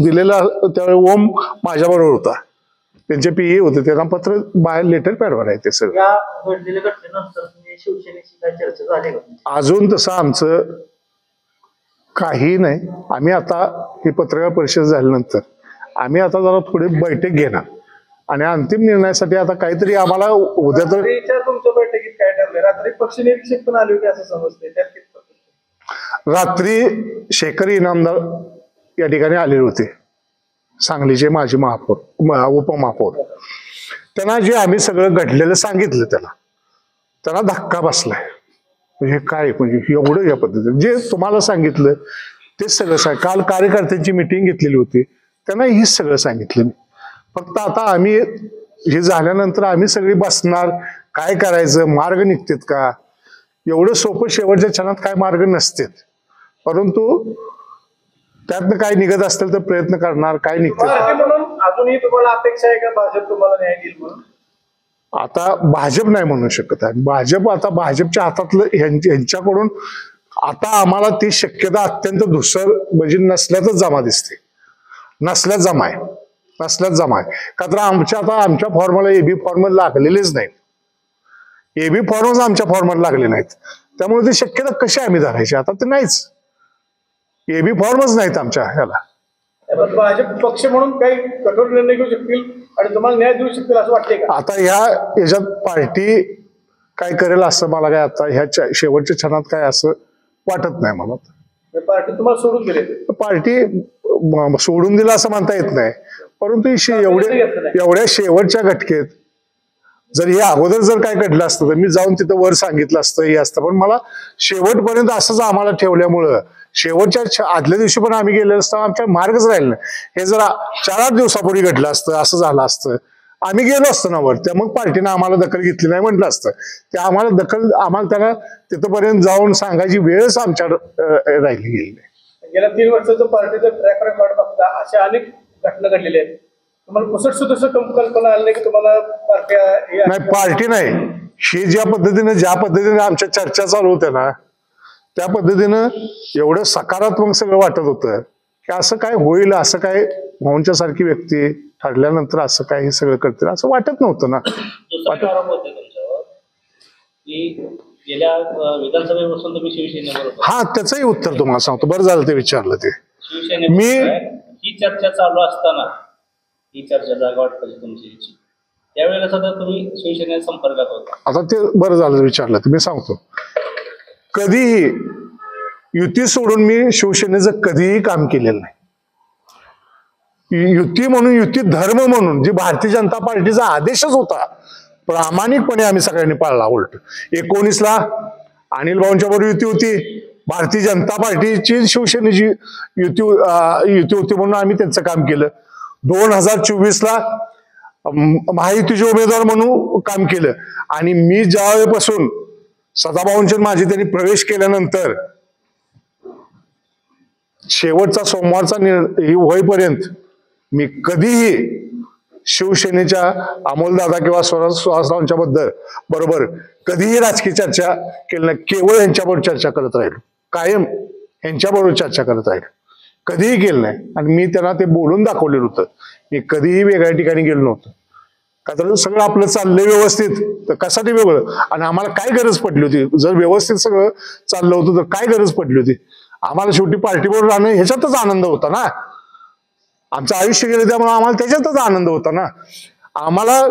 दिलेलं त्यावेळी ओम माझ्याबरोबर होता, त्यांचे पीए होते, त्यांना पत्र बाहेर लेटर पॅडवर आहे ते सगळं. शिवसेनेची काय चर्चा झाली का? अजून तसं आमचं काही नाही. आम्ही आता ही पत्रकार परिषद झाल्यानंतर आम्ही आता जरा थोडी बैठक घेणार आणि अंतिम निर्णयासाठी आता काहीतरी आम्हाला उद्या तर. तुमच्या बैठकीत काय ठरलंय? रात्री पक्ष निरीक्षक पण आले होते असं समजते, त्यात रात्री शेखर इनामदार या ठिकाणी आलेले होते, सांगलीचे माजी महापौर, उपमहापौर. त्यांना जे आम्ही सगळं घडलेलं सांगितलं, त्यांना धक्का बसलाय. म्हणजे काय, म्हणजे एवढं या पद्धतीने जे तुम्हाला सांगितलं ते सगळं काल कार्यकर्त्यांची मिटिंग घेतलेली होती, त्यांना हे सगळं सांगितलं मी. फक्त आता आम्ही हे झाल्यानंतर आम्ही सगळी बसणार, काय करायचं, मार्ग निघतात का, एवढं सोपं शेवटच्या क्षणात काय मार्ग नसतात, परंतु त्यातनं काय निघत असतील तर प्रयत्न करणार, काय निघतात. म्हणून अजूनही तुम्हाला अपेक्षा आहे का भाजप तुम्हाला न्याय देईल म्हणून? आता भाजप नाही म्हणू शकत आहे. भाजप आता भाजपच्या हातातलं यांच्याकडून आता आम्हाला ती शक्यता अत्यंत धुसर म्हणजे नसल्यातच जमा दिसते. नसल्यात जमा आहे का तर आमच्या फॉर्मला एबी फॉर्म लागलेलेच नाहीत. एबी फॉर्मच आमच्या फॉर्मला लागले नाहीत, त्यामुळे ती शक्यता कशी आम्ही धरायची? आता ते नाहीच, एबी फॉर्मच नाहीत आमच्या ह्याला. भाजप पक्ष म्हणून काही कठोर निर्णय घेऊ शकतील आणि तुम्हाला न्याय देऊ शकतील असं वाटतंय का? आता याच्यात पार्टी काय करेल असं मला काय आता ह्या शेवटच्या क्षणात काय असं वाटत नाही मला. पार्टी तुम्हाला सोडून दिली? पार्टी सोडून दिला असं म्हणता येत नाही, परंतु एवढ्या शेवटच्या घटकेत जर हे अगोदर जर काय घडलं असतं तर मी जाऊन तिथं वर सांगितलं असतं, हे असतं. पण मला शेवटपर्यंत असंच आम्हाला ठेवल्यामुळं शेवटच्या आदल्या दिवशी पण आम्ही गेलेलो असतो, आमचा मार्गच राहिला नाही. हे जरा 4-8 दिवसापूर्वी घडलं असतं, असं झालं असतं, आम्ही गेलो असतो ना वर, त्या मग पार्टीनं आम्हाला दखल घेतली नाही म्हटलं असतं. ते आम्हाला त्यांना तिथपर्यंत जाऊन सांगायची वेळच आमच्या राहिली गेली नाही. गेल्या 3 वर्षाचं पार्टीचं ट्रॅक रेकॉर्ड बघता अशा अनेक घटना घडलेल्या आहेत. तुम्हाला पुसट सुद्धा कल्पना आली नाही की तुम्हाला पार्टी नाही, ही ज्या पद्धतीने आमच्या चर्चा चालू होत्या ना, त्या पद्धतीनं एवढं सकारात्मक सगळं वाटत होतं की असं काय होईल, असं काय भाऊंच्या सारखी व्यक्ती ठरल्यानंतर असं काय हे सगळं करतील असं वाटत नव्हतं ना. हा, त्याचंही उत्तर तुम्हाला सांगतो. बरं झालं ते विचारलं. ते मी ही चर्चा चालू असताना ही चर्चा जागा वाटत तुमची त्यावेळेला सुद्धा तुम्ही शिवसेनेच्या संपर्कात होता. आता ते बरं झालं विचारलं ते. मी सांगतो, कधीही युती सोडून मी शिवसेनेचं कधीही काम केलेलं नाही. युती म्हणून, युती धर्म म्हणून जी भारतीय जनता पार्टीचा आदेशच होता, प्रामाणिकपणे आम्ही सगळ्यांनी पाळला. उलट 19ला अनिल भाऊंच्या बरोबर युती होती, भारतीय जनता पार्टीची शिवसेनेची युती होती म्हणून आम्ही त्यांचं काम केलं. 2024ला महायुतीचे उमेदवार म्हणून काम केलं. आणि मी ज्या वेळेपासून सदाभाऊंचे माझे त्यांनी प्रवेश केल्यानंतर शेवटचा सोमवारचा होईपर्यंत मी कधीही शिवसेनेच्या अमोलदादा किंवा सुहासरावांच्या बरोबर कधीही राजकीय चर्चा केली नाही. केवळ यांच्याबरोबर चर्चा करत राहिलो, कायम यांच्याबरोबर चर्चा करत राहिलो, कधीही केलं नाही. आणि मी त्यांना ते बोलून दाखवलेलं होतं. मी कधीही वेगळ्या ठिकाणी गेलो नव्हतो. का तर सगळं आपलं चाललंय व्यवस्थित, तर कशासाठी वेगळं, आणि आम्हाला काय गरज पडली होती. जर व्यवस्थित सगळं चाललं होतं तर काय गरज पडली होती. आम्हाला शेवटी पार्टीबरोबर राहणं ह्याच्यातच आनंद होता ना. आमचं आयुष्य गेलं त्यामुळे आम्हाला त्याच्यातच आनंद होता ना. आम्हाला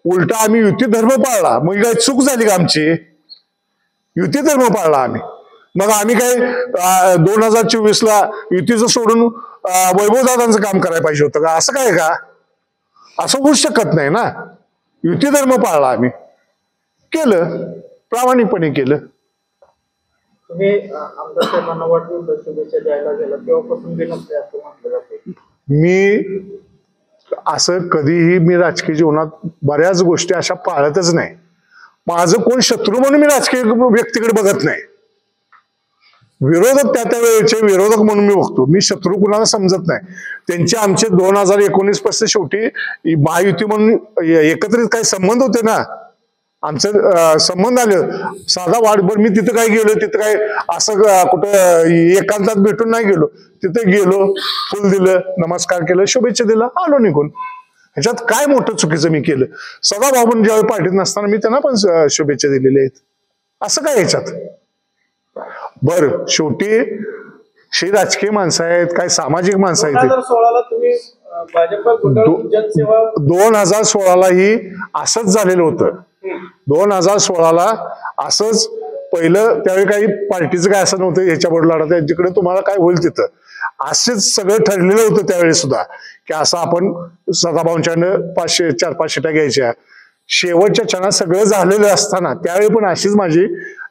उलटा आम्ही युती धर्म पाळला, मग काय चूक झाली का आमची. युती धर्म पाळला आम्ही, मग आम्ही काय 2024ला युतीचं सोडून वैभवदादांचं काम करायला पाहिजे होतं का. असं काय का, असं होऊच शकत नाही ना. युती धर्म पाळला आम्ही, केलं, प्रामाणिकपणे केलं. तुम्ही आमदार साहेबांना वाटून शुभेच्छा द्यायला गेला तेव्हापासून बी नसते असं म्हटलं जाते. मी असं कधीही मी राजकीय जीवनात बऱ्याच गोष्टी अशा पाळतच नाही. माझं कोण शत्रू म्हणून मी राजकीय व्यक्तीकडे बघत नाही. विरोधक त्या वेळेचे विरोधक म्हणून मी बघतो. मी शत्रू कुणाला समजत नाही. त्यांचे आमचे 2019 पासून शेवटी महायुती म्हणून एकत्रित काही संबंध होते ना, आमचं संबंध आले. साधा वाटभर मी तिथं काय गेलो, तिथं काय असं कुठं एकांतात भेटून नाही गेलो. तिथे गेलो, फुल दिलं, नमस्कार केलं, शुभेच्छा दिला, आलो निघून. ह्याच्यात काय मोठं चुकीचं मी केलं. सदाभाऊ पण ज्यावेळी पार्टीत नसताना मी त्यांना पण शुभेच्छा दिलेल्या आहेत. असं काय ह्याच्यात. बर, शेवटी ही राजकीय माणसं आहेत, काय सामाजिक माणसं आहेत. 2016ला तुम्ही भाजप जनसेवा 2016ला ही असंच झालेलं होतं. 2016ला असंच पहिलं, त्यावेळी काही पार्टीचं काय असं नव्हतं ह्याच्याबरोबर लढत, जिकडे तुम्हाला काय होईल तिथं, असंच सगळं ठरलेलं होतं त्यावेळी सुद्धा, की असं आपण सदाभाऊंच्यानं 4-5 शिटा घ्यायच्या. शेवटच्या क्षणात सगळं झालेलं असताना त्यावेळी पण अशीच माझी,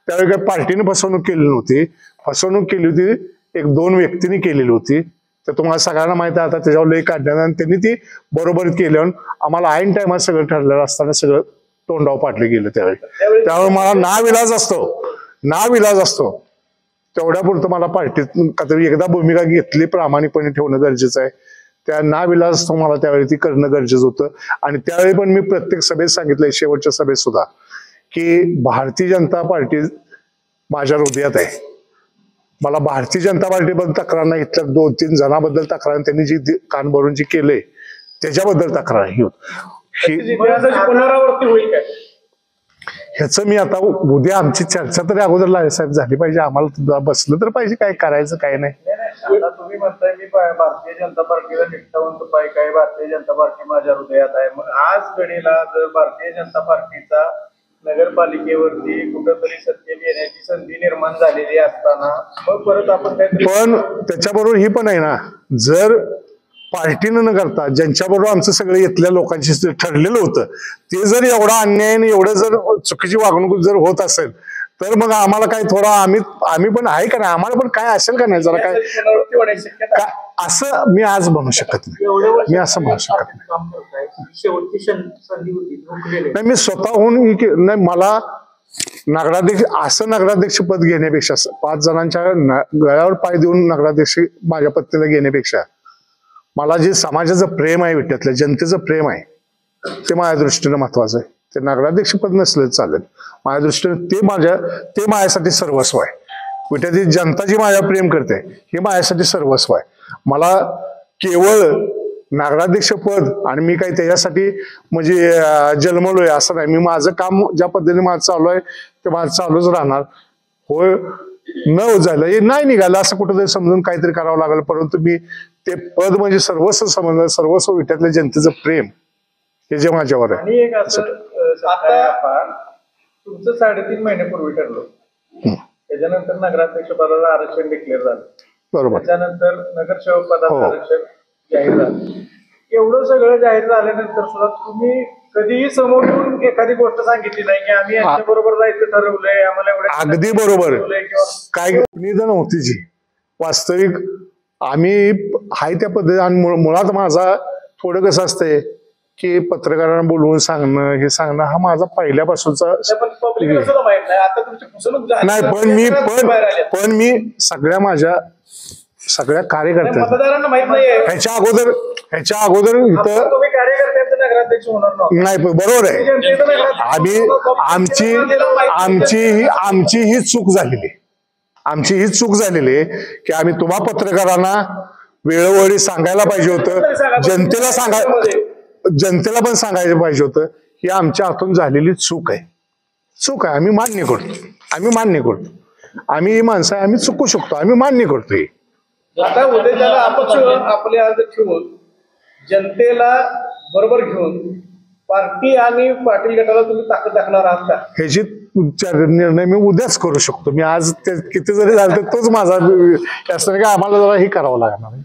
त्यावेळी काही पार्टीने फसवणूक केलेली नव्हती. फसवणूक केली होती 1-2 व्यक्तींनी केलेली होती. तर तुम्हाला सगळ्यांना माहिती आहे. आता त्याच्यावर लई काढण्यात आणि त्यांनी ती बरोबर केल्यावर आम्हाला ऐन टायमात सगळं ठरलेलं असताना सगळं तोंडावर पाडलं गेलं त्यावेळी. त्यामुळे मला नाविलाज असतो तेवढ्यापुरतं मला पार्टीत काहीतरी एकदा भूमिका घेतली, प्रामाणिकपणे ठेवणं गरजेचं आहे. त्या नाविलाज असतो मला त्यावेळी ती करणं गरजेचं होतं. आणि त्यावेळी पण मी प्रत्येक सभेत सांगितलंय, शेवटच्या सभेत सुद्धा, की भारतीय जनता पार्टी माझ्या हृदयात आहे. मला भारतीय जनता पार्टीबद्दल तक्रार नाही, इथल्या 2-3 जणांबद्दल तक्रार, त्यांनी जी कान भरून जी केलंय त्याच्याबद्दल तक्रार ही पुनरावृत्ती होईल काय. ह्याचं मी आता उद्या आमची चर्चा तरी अगोदर लाळेसाहेब झाली पाहिजे. आम्हाला बसलं तर पाहिजे, काय करायचं काय नाही. आता तुम्ही म्हणताय मी भारतीय जनता पार्टीला निष्ठावंत पाय काय, भारतीय जनता पार्टी माझ्या हृदयात आहे. मग आज घडीला जर भारतीय जनता पार्टीचा नगरपालिकेवरती कुठंतरी सत्य येण्याची संधी निर्माण झालेली असताना मग परत आपण काय, पण त्याच्याबरोबर ही पण आहे ना, जर पार्टीनं न करता ज्यांच्याबरोबर आमचं सगळं इथल्या लोकांशी ठरलेलं होतं, ते जर एवढा अन्याय आणि एवढं जर चुकीची वागणूक जर होत असेल, तर मग आम्हाला काय थोडा आम्ही पण आहे का नाही, आम्हाला पण काय असेल का नाही, जरा काय पुनरावृत्ती होण्याची शक्यता असं मी आज म्हणू शकत नाही. मी असं म्हणू शकत नाही. काम करताय, शेवटची संधी होती रोखलेली. नाही, मी स्वतःहून नाही, मला नगराध्यक्ष पद घेण्यापेक्षा 5 जणांच्या गळ्यावर पाय देऊन नगराध्यक्ष माझ्या पत्नीला घेण्यापेक्षा मला जे समाजाचं प्रेम आहे, विट्यातलं जनतेचं प्रेम आहे, ते माझ्या दृष्टीनं महत्वाचं आहे. ते नगराध्यक्ष पद नसलं चालेल, माझ्या दृष्टीनं ते माझ्यासाठी सर्वस्व आहे. विट्यातील जनता जी माझ्या प्रेम करते हे माझ्यासाठी सर्वस्व आहे. मला केवळ नगराध्यक्ष पद आणि मी काही त्याच्यासाठी म्हणजे जन्मलोय असं नाही. मी माझं काम ज्या पद्धतीने माझं चालू आहे ते माझं चालूच राहणार. होय न झालं हे नाही निघालं असं कुठंतरी समजून काहीतरी करावं लागलं, परंतु मी ते पद म्हणजे सर्वस्व समजलं, सर्वस्व विट्यातल्या जनतेचं प्रेम हे जे माझ्यावर आहे. आणि एक असं आता तुमचं 3.5 महिन्यापूर्वी ठरलं, त्याच्यानंतर नगराध्यक्ष पदाला आरक्षण डिक्लेअर झालं, बरोबर, त्याच्यानंतर नगरसेवक पदाचं आरक्षण जाहीर झालं. एवढं सगळं जाहीर झाल्यानंतर सुद्धा तुम्ही कधीही समोर येऊन एखादी गोष्ट सांगितली नाही की आम्ही यांच्या बरोबर जायचं ठरवलंय, आम्हाला एवढ्या अगदी बरोबर. किंवा काय जण होती जी वास्तविक आम्ही हाय त्या पद्धती. आणि मुळात माझा थोडं कसं असतंय की पत्रकारांना बोलवून सांगणं हे सांगणं हा माझा पहिल्यापासूनचा पब्लिकला सुद्धा माहित नाही. आता तुमची फसवणूक झाली नाही. पण मी सगळ्या माझ्या सगळ्या कार्यकर्त्या मतदारांना माहित नाहीये. ह्याच्या अगोदर इथं तुम्ही कार्यकर्त्यांचे नगराध्यक्ष होणार नव्हते. नाही बरोबर आहे. आमची ही चूक झालेली आहे की आम्ही तुम्हा पत्रकारांना वेळोवेळी सांगायला पाहिजे होतं. जनतेला पण सांगायला पाहिजे होतं. ही आमच्या हातून झालेली चूक आहे. आम्ही मान्य करतो. आम्ही ही माणसं आहे, आम्ही चुकू शकतो, आम्ही मान्य करतोय. आता उद्या त्याला अपक्ष आपले अर्ज ठेवून जनतेला बरोबर घेऊन पार्टी आणि पाटील गटाला तुम्ही ताकद दाखवणार आहात का? ह्याची निर्णय मी उद्याच करू शकतो. मी आज किती जरी झालं तर तोच माझा असं की आम्हाला जरा हे करावं लागणार आहे.